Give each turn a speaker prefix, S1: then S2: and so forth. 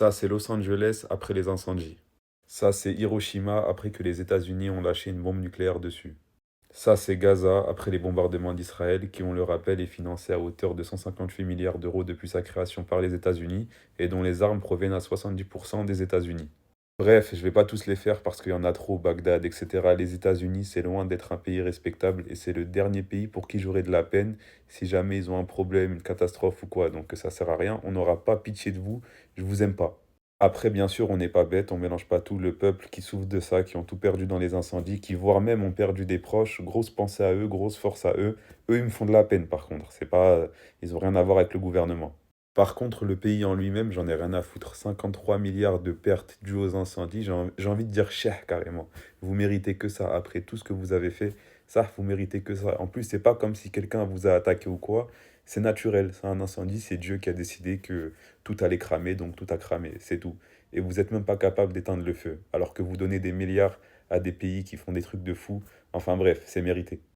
S1: Ça, c'est Los Angeles après les incendies. Ça, c'est Hiroshima après que les États-Unis ont lâché une bombe nucléaire dessus. Ça, c'est Gaza après les bombardements d'Israël qui, on le rappelle, est financé à hauteur de 158 milliards d'euros depuis sa création par les États-Unis et dont les armes proviennent à 70% des États-Unis. Bref, je vais pas tous les faire parce qu'il y en a trop, Bagdad, etc. Les États-Unis, c'est loin d'être un pays respectable et c'est le dernier pays pour qui j'aurai de la peine si jamais ils ont un problème, une catastrophe ou quoi. Donc ça sert à rien, on n'aura pas pitié de vous, je vous aime pas. Après, bien sûr, on n'est pas bête, on mélange pas tout. Le peuple qui souffre de ça, qui ont tout perdu dans les incendies, qui voire même ont perdu des proches, grosse pensée à eux, grosse force à eux. Eux, ils me font de la peine par contre. C'est pas, ils ont rien à voir avec le gouvernement. Par contre, le pays en lui-même, j'en ai rien à foutre. 53 milliards de pertes dues aux incendies, j'ai envie de dire cher carrément. Vous méritez que ça. Après tout ce que vous avez fait, ça, vous méritez que ça. En plus, c'est pas comme si quelqu'un vous a attaqué ou quoi. C'est naturel, c'est un incendie, c'est Dieu qui a décidé que tout allait cramer, donc tout a cramé, c'est tout. Et vous n'êtes même pas capable d'éteindre le feu, alors que vous donnez des milliards à des pays qui font des trucs de fou. Enfin bref, c'est mérité.